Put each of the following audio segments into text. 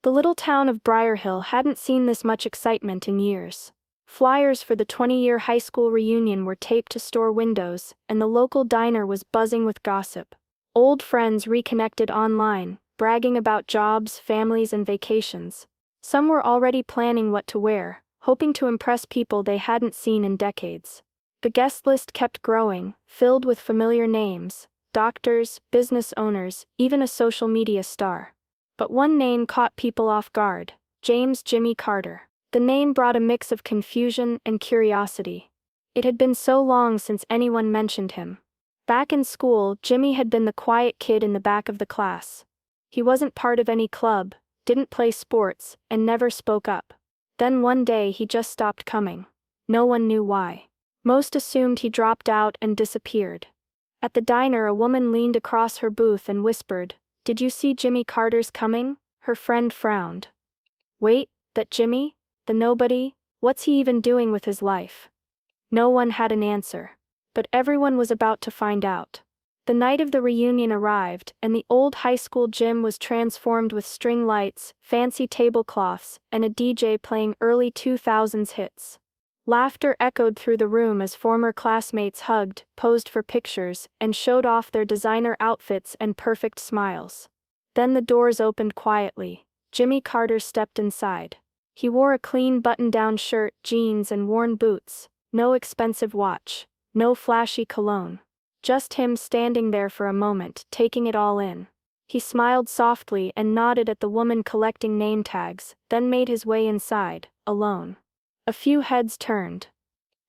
The little town of Briarhill hadn't seen this much excitement in years. Flyers for the 20-year high school reunion were taped to store windows, and the local diner was buzzing with gossip. Old friends reconnected online, bragging about jobs, families, and vacations. Some were already planning what to wear, hoping to impress people they hadn't seen in decades. The guest list kept growing, filled with familiar names: doctors, business owners, even a social media star. But one name caught people off guard: James "Jimmy" Carter. The name brought a mix of confusion and curiosity. It had been so long since anyone mentioned him. Back in school, Jimmy had been the quiet kid in the back of the class. He wasn't part of any club, didn't play sports, and never spoke up. Then one day he just stopped coming. No one knew why. Most assumed he dropped out and disappeared. At the diner, a woman leaned across her booth and whispered, "Did you see Jimmy Carter's coming?" Her friend frowned. "Wait, that Jimmy? The nobody? What's he even doing with his life?" No one had an answer. But everyone was about to find out. The night of the reunion arrived, and the old high school gym was transformed with string lights, fancy tablecloths, and a DJ playing early 2000s hits. Laughter echoed through the room as former classmates hugged, posed for pictures, and showed off their designer outfits and perfect smiles. Then the doors opened quietly. Jimmy Carter stepped inside. He wore a clean button-down shirt, jeans, and worn boots. No expensive watch. No flashy cologne. Just him standing there for a moment, taking it all in. He smiled softly and nodded at the woman collecting name tags, then made his way inside, alone. A few heads turned.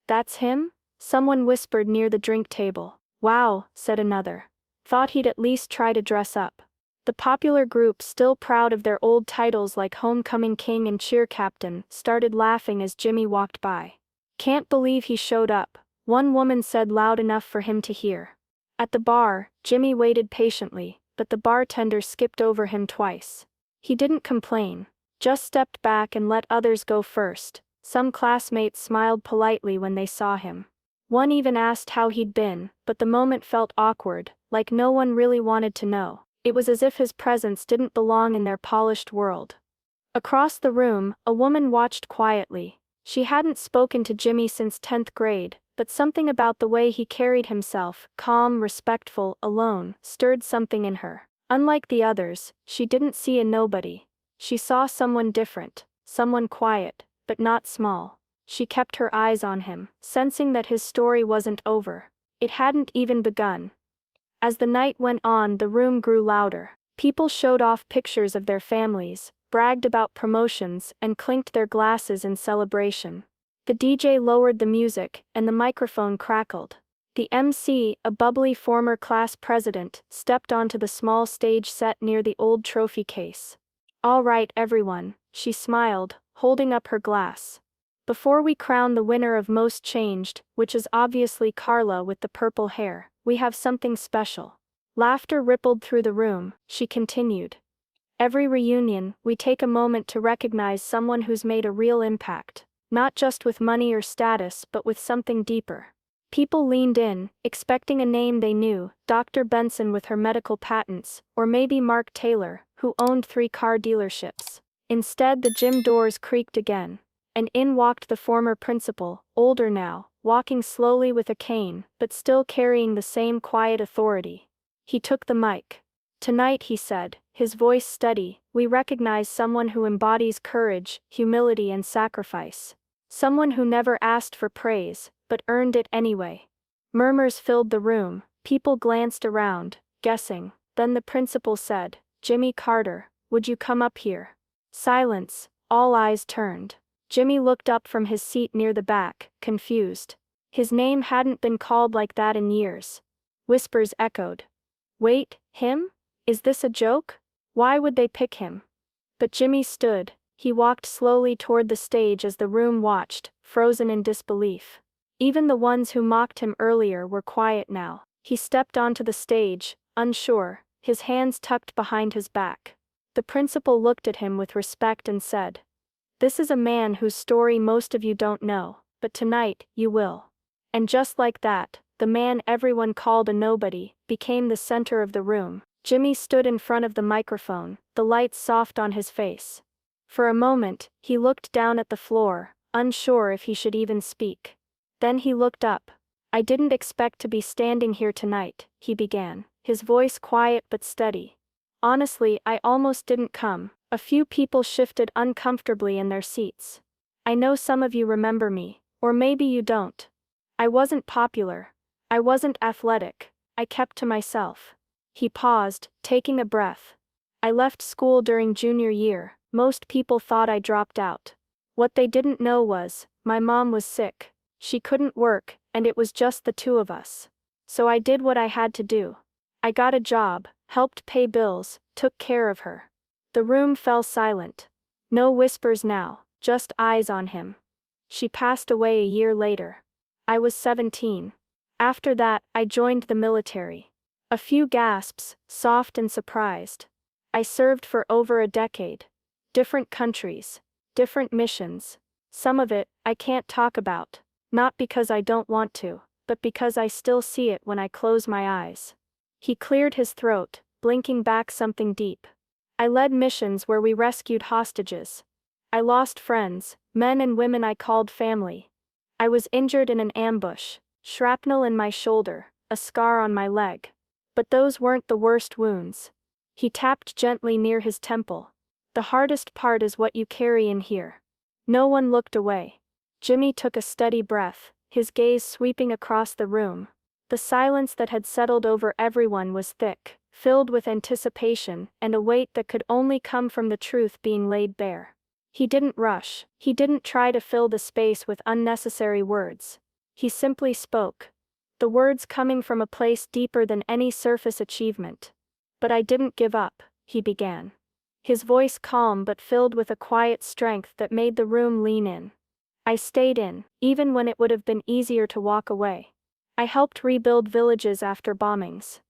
"That's him?" someone whispered near the drink table. "Wow," said another. "Thought he'd at least try to dress up." The popular group, still proud of their old titles like Homecoming King and Cheer Captain, started laughing as Jimmy walked by. "Can't believe he showed up," one woman said loud enough for him to hear. At the bar, Jimmy waited patiently, but the bartender skipped over him twice. He didn't complain, just stepped back and let others go first. Some classmates smiled politely when they saw him. One even asked how he'd been, but the moment felt awkward, like no one really wanted to know. It was as if his presence didn't belong in their polished world. Across the room, a woman watched quietly. She hadn't spoken to Jimmy since 10th grade, but something about the way he carried himself, calm, respectful, alone, stirred something in her. Unlike the others, she didn't see a nobody. She saw someone different, someone quiet, but not small. She kept her eyes on him, sensing that his story wasn't over. It hadn't even begun. As the night went on, the room grew louder. People showed off pictures of their families, bragged about promotions, and clinked their glasses in celebration. The DJ lowered the music, and the microphone crackled. The MC, a bubbly former class president, stepped onto the small stage set near the old trophy case. "All right, everyone," she smiled, holding up her glass. "Before we crown the winner of Most Changed, which is obviously Carla with the purple hair, we have something special." Laughter rippled through the room. She continued. "Every reunion, we take a moment to recognize someone who's made a real impact. Not just with money or status, but with something deeper." People leaned in, expecting a name they knew: Dr. Benson with her medical patents, or maybe Mark Taylor, who owned 3 car dealerships. Instead, the gym doors creaked again, and in walked the former principal, older now, walking slowly with a cane, but still carrying the same quiet authority. He took the mic. "Tonight," he said, his voice steady, "we recognize someone who embodies courage, humility, and sacrifice. Someone who never asked for praise, but earned it anyway." Murmurs filled the room. People glanced around, guessing. Then the principal said, "Jimmy Carter, would you come up here?" Silence. All eyes turned. Jimmy looked up from his seat near the back, confused. His name hadn't been called like that in years. Whispers echoed. "Wait, him? Is this a joke? Why would they pick him?" But Jimmy stood. He walked slowly toward the stage as the room watched, frozen in disbelief. Even the ones who mocked him earlier were quiet now. He stepped onto the stage, unsure, his hands tucked behind his back. The principal looked at him with respect and said, "This is a man whose story most of you don't know, but tonight, you will." And just like that, the man everyone called a nobody became the center of the room. Jimmy stood in front of the microphone, the lights soft on his face. For a moment, he looked down at the floor, unsure if he should even speak. Then he looked up. "I didn't expect to be standing here tonight," he began, his voice quiet but steady. "Honestly, I almost didn't come." A few people shifted uncomfortably in their seats. "I know some of you remember me, or maybe you don't. I wasn't popular. I wasn't athletic. I kept to myself." He paused, taking a breath. "I left school during junior year. Most people thought I dropped out. What they didn't know was, my mom was sick. She couldn't work, and it was just the two of us. So I did what I had to do. I got a job, helped pay bills, took care of her." The room fell silent. No whispers now, just eyes on him. "She passed away a year later. I was 17. After that, I joined the military." A few gasps, soft and surprised. "I served for over a decade. Different countries. Different missions. Some of it, I can't talk about. Not because I don't want to, but because I still see it when I close my eyes." He cleared his throat, blinking back something deep. "I led missions where we rescued hostages. I lost friends, men and women I called family. I was injured in an ambush, shrapnel in my shoulder, a scar on my leg. But those weren't the worst wounds." He tapped gently near his temple. "The hardest part is what you carry in here." No one looked away. Jimmy took a steady breath, his gaze sweeping across the room. The silence that had settled over everyone was thick, filled with anticipation and a weight that could only come from the truth being laid bare. He didn't rush, he didn't try to fill the space with unnecessary words. He simply spoke. The words coming from a place deeper than any surface achievement. "But I didn't give up," he began. His voice calm but filled with a quiet strength that made the room lean in. "I stayed in, even when it would have been easier to walk away. I helped rebuild villages after bombings.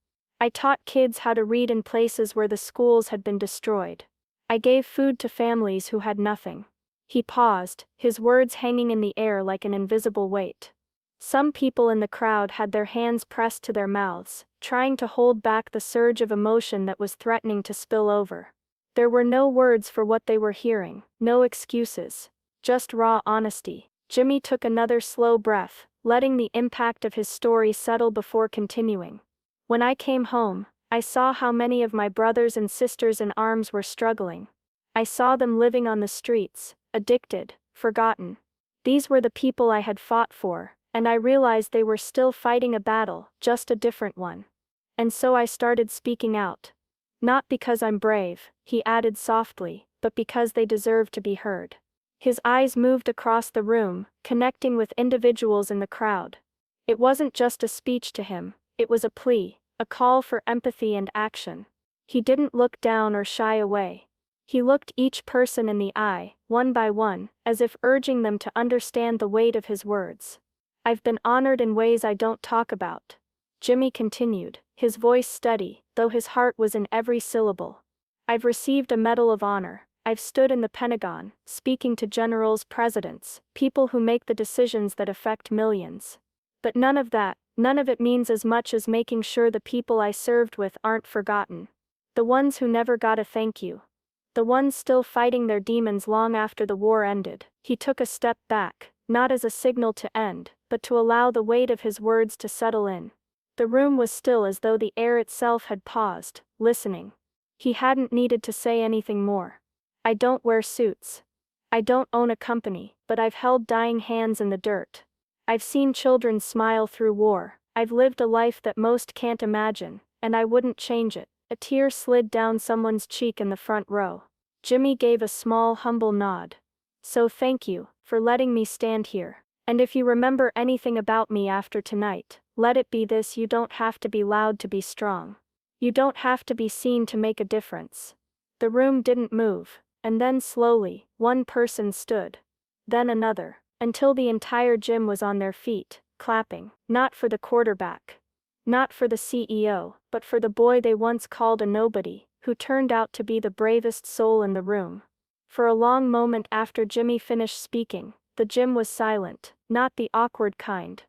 I taught kids how to read in places where the schools had been destroyed. I gave food to families who had nothing." He paused, his words hanging in the air like an invisible weight. Some people in the crowd had their hands pressed to their mouths, trying to hold back the surge of emotion that was threatening to spill over. There were no words for what they were hearing, no excuses. Just raw honesty. Jimmy took another slow breath, letting the impact of his story settle before continuing. "When I came home, I saw how many of my brothers and sisters in arms were struggling. I saw them living on the streets, addicted, forgotten. These were the people I had fought for, and I realized they were still fighting a battle, just a different one. And so I started speaking out. Not because I'm brave," he added softly, "but because they deserve to be heard." His eyes moved across the room, connecting with individuals in the crowd. It wasn't just a speech to him, it was a plea, a call for empathy and action. He didn't look down or shy away. He looked each person in the eye, one by one, as if urging them to understand the weight of his words. "I've been honored in ways I don't talk about," Jimmy continued, his voice steady, though his heart was in every syllable. "I've received a Medal of Honor. I've stood in the Pentagon, speaking to generals, presidents, people who make the decisions that affect millions. But none of it means as much as making sure the people I served with aren't forgotten. The ones who never got a thank you. The ones still fighting their demons long after the war ended." He took a step back, not as a signal to end, but to allow the weight of his words to settle in. The room was still as though the air itself had paused, listening. He hadn't needed to say anything more. "I don't wear suits. I don't own a company, but I've held dying hands in the dirt. I've seen children smile through war. I've lived a life that most can't imagine, and I wouldn't change it." A tear slid down someone's cheek in the front row. Jimmy gave a small, humble nod. "So thank you for letting me stand here. And if you remember anything about me after tonight, let it be this: you don't have to be loud to be strong. You don't have to be seen to make a difference." The room didn't move. And then slowly, one person stood. Then another, until the entire gym was on their feet, clapping. Not for the quarterback. Not for the CEO, but for the boy they once called a nobody, who turned out to be the bravest soul in the room. For a long moment after Jimmy finished speaking, the gym was silent, not the awkward kind.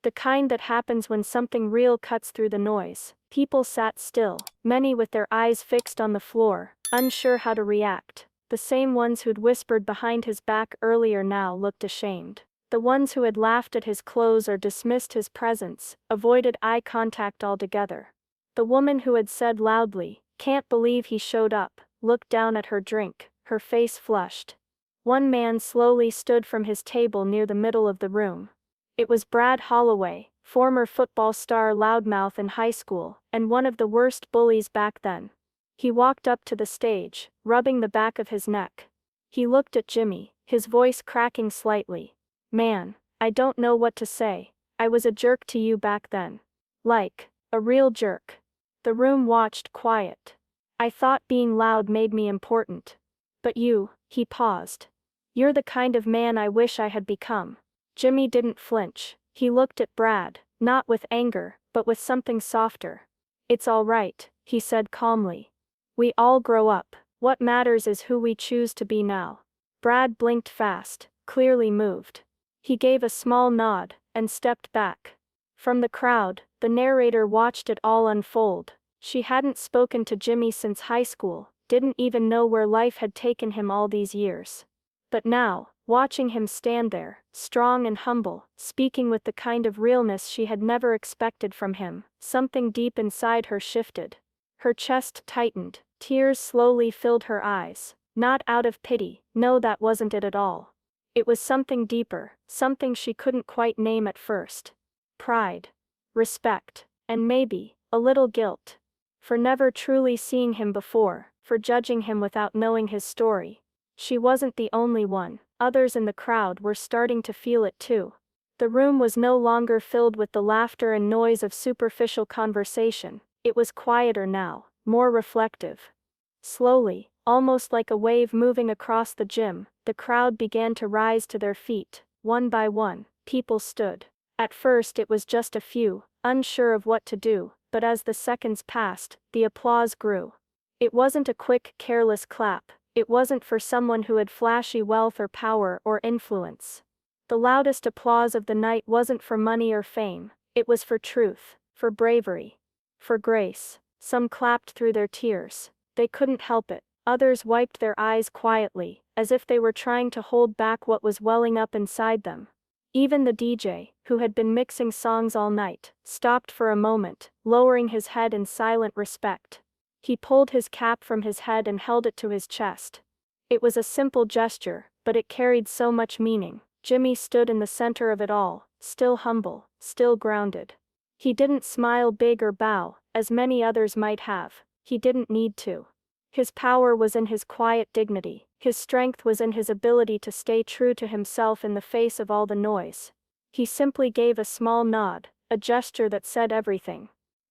The kind that happens when something real cuts through the noise. People sat still, many with their eyes fixed on the floor, unsure how to react. The same ones who'd whispered behind his back earlier now looked ashamed. The ones who had laughed at his clothes or dismissed his presence avoided eye contact altogether. The woman who had said loudly, "Can't believe he showed up," looked down at her drink, her face flushed. One man slowly stood from his table near the middle of the room. It was Brad Holloway, former football star loudmouth in high school, and one of the worst bullies back then. He walked up to the stage, rubbing the back of his neck. He looked at Jimmy, his voice cracking slightly. "Man, I don't know what to say. I was a jerk to you back then. Like, a real jerk." The room watched quiet. "I thought being loud made me important. But you," he paused. "You're the kind of man I wish I had become." Jimmy didn't flinch. He looked at Brad, not with anger, but with something softer. "It's all right," he said calmly. "We all grow up. What matters is who we choose to be now." Brad blinked fast, clearly moved. He gave a small nod, and stepped back. From the crowd, the narrator watched it all unfold. She hadn't spoken to Jimmy since high school, didn't even know where life had taken him all these years. But now, watching him stand there, strong and humble, speaking with the kind of realness she had never expected from him, something deep inside her shifted. Her chest tightened, tears slowly filled her eyes. Not out of pity, no, that wasn't it at all. It was something deeper, something she couldn't quite name at first. Pride, respect, and maybe a little guilt. For never truly seeing him before, for judging him without knowing his story. She wasn't the only one, others in the crowd were starting to feel it too. The room was no longer filled with the laughter and noise of superficial conversation, it was quieter now, more reflective. Slowly, almost like a wave moving across the gym, the crowd began to rise to their feet. One by one, people stood. At first it was just a few, unsure of what to do, but as the seconds passed, the applause grew. It wasn't a quick, careless clap. It wasn't for someone who had flashy wealth or power or influence. The loudest applause of the night wasn't for money or fame, it was for truth, for bravery, for grace. Some clapped through their tears. They couldn't help it. Others wiped their eyes quietly, as if they were trying to hold back what was welling up inside them. Even the DJ, who had been mixing songs all night, stopped for a moment, lowering his head in silent respect. He pulled his cap from his head and held it to his chest. It was a simple gesture, but it carried so much meaning. Jimmy stood in the center of it all, still humble, still grounded. He didn't smile big or bow, as many others might have. He didn't need to. His power was in his quiet dignity. His strength was in his ability to stay true to himself in the face of all the noise. He simply gave a small nod, a gesture that said everything.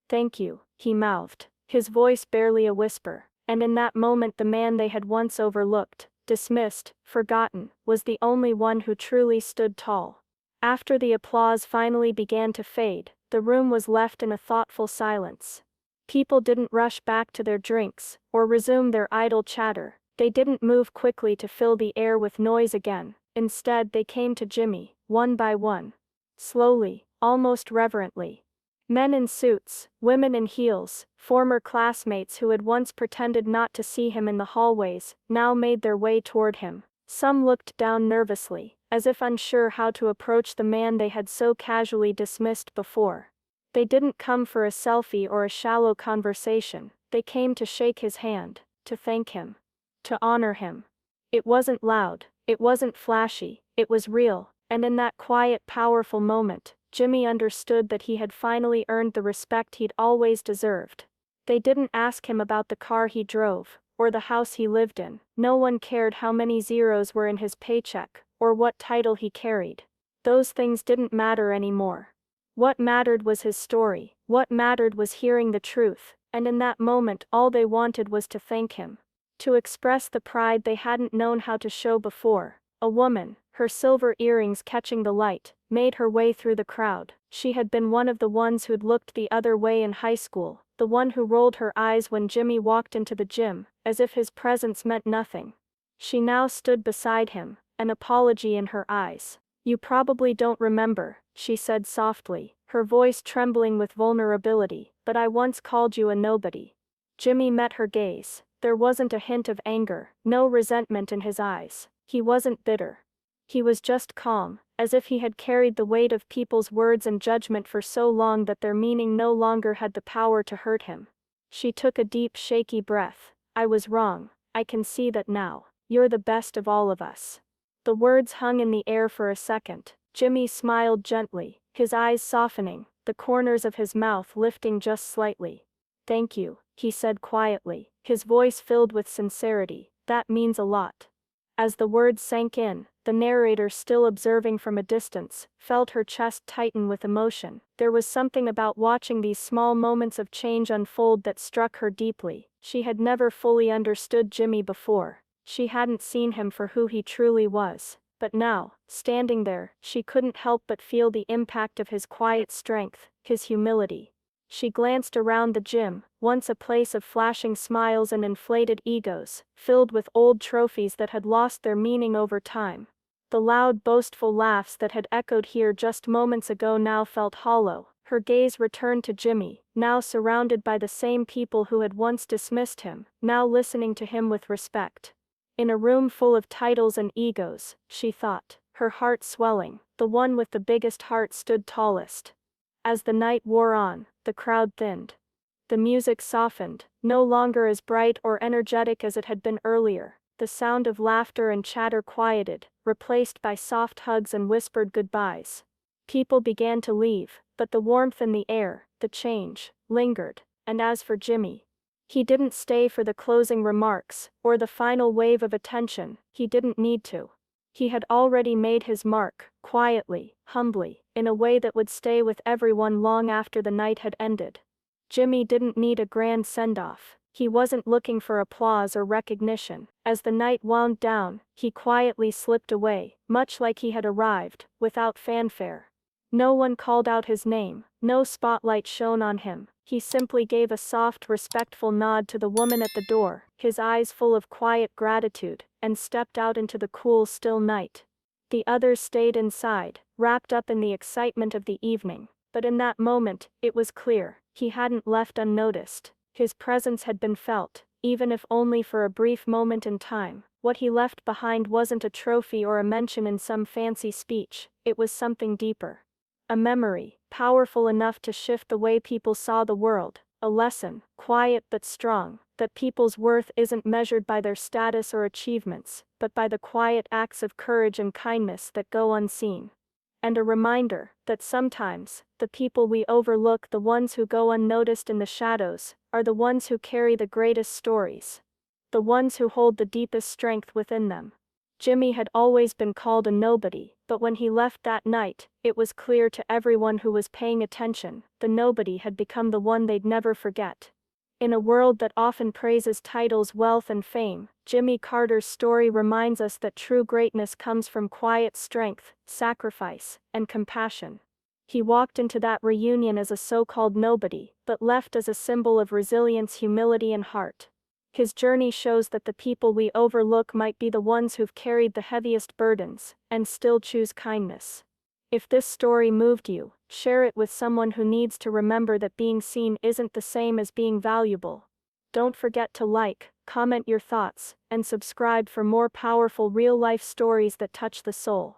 "Thank you," he mouthed, his voice barely a whisper, and in that moment the man they had once overlooked, dismissed, forgotten, was the only one who truly stood tall. After the applause finally began to fade, the room was left in a thoughtful silence. People didn't rush back to their drinks, or resume their idle chatter. They didn't move quickly to fill the air with noise again. Instead they came to Jimmy, one by one. Slowly, almost reverently. Men in suits, women in heels, former classmates who had once pretended not to see him in the hallways, now made their way toward him. Some looked down nervously, as if unsure how to approach the man they had so casually dismissed before. They didn't come for a selfie or a shallow conversation, they came to shake his hand, to thank him, to honor him. It wasn't loud, it wasn't flashy, it was real, and in that quiet, powerful moment, Jimmy understood that he had finally earned the respect he'd always deserved. They didn't ask him about the car he drove, or the house he lived in. No one cared how many zeros were in his paycheck, or what title he carried. Those things didn't matter anymore. What mattered was his story, what mattered was hearing the truth, and in that moment all they wanted was to thank him. To express the pride they hadn't known how to show before. A woman, her silver earrings catching the light, made her way through the crowd. She had been one of the ones who'd looked the other way in high school, the one who rolled her eyes when Jimmy walked into the gym, as if his presence meant nothing. She now stood beside him, an apology in her eyes. "You probably don't remember," she said softly, her voice trembling with vulnerability, "but I once called you a nobody." Jimmy met her gaze, There wasn't a hint of anger, no resentment in his eyes. He wasn't bitter. He was just calm, as if he had carried the weight of people's words and judgment for so long that their meaning no longer had the power to hurt him. She took a deep, shaky breath. I was wrong. I can see that now. You're the best of all of us. The words hung in the air for a second. Jimmy smiled gently, his eyes softening, the corners of his mouth lifting just slightly. Thank you, he said quietly, his voice filled with sincerity. That means a lot. As the words sank in, the narrator, still observing from a distance, felt her chest tighten with emotion. There was something about watching these small moments of change unfold that struck her deeply. She had never fully understood Jimmy before. She hadn't seen him for who he truly was. But now, standing there, she couldn't help but feel the impact of his quiet strength, his humility. She glanced around the gym, once a place of flashing smiles and inflated egos, filled with old trophies that had lost their meaning over time. The loud, boastful laughs that had echoed here just moments ago now felt hollow. Her gaze returned to Jimmy, now surrounded by the same people who had once dismissed him, now listening to him with respect. In a room full of titles and egos, she thought, her heart swelling, the one with the biggest heart stood tallest. As the night wore on, the crowd thinned. The music softened, no longer as bright or energetic as it had been earlier. The sound of laughter and chatter quieted, replaced by soft hugs and whispered goodbyes. People began to leave, but the warmth in the air, the change, lingered. And as for Jimmy, he didn't stay for the closing remarks, or the final wave of attention. He didn't need to. He had already made his mark, quietly, humbly, in a way that would stay with everyone long after the night had ended. Jimmy didn't need a grand send-off. He wasn't looking for applause or recognition. As the night wound down, he quietly slipped away, much like he had arrived, without fanfare. No one called out his name, no spotlight shone on him. He simply gave a soft, respectful nod to the woman at the door, his eyes full of quiet gratitude, and stepped out into the cool, still night. The others stayed inside, wrapped up in the excitement of the evening. But in that moment, it was clear, he hadn't left unnoticed. His presence had been felt, even if only for a brief moment in time. What he left behind wasn't a trophy or a mention in some fancy speech, it was something deeper. A memory, powerful enough to shift the way people saw the world. A lesson, quiet but strong, that people's worth isn't measured by their status or achievements, but by the quiet acts of courage and kindness that go unseen. And a reminder that sometimes, the people we overlook, the ones who go unnoticed in the shadows, are the ones who carry the greatest stories. The ones who hold the deepest strength within them. Jimmy had always been called a nobody, but when he left that night, it was clear to everyone who was paying attention, the nobody had become the one they'd never forget. In a world that often praises titles, wealth and fame, Jimmy Carter's story reminds us that true greatness comes from quiet strength, sacrifice, and compassion. He walked into that reunion as a so-called nobody, but left as a symbol of resilience, humility and heart. His journey shows that the people we overlook might be the ones who've carried the heaviest burdens, and still choose kindness. If this story moved you, share it with someone who needs to remember that being seen isn't the same as being valuable. Don't forget to like, comment your thoughts, and subscribe for more powerful real-life stories that touch the soul.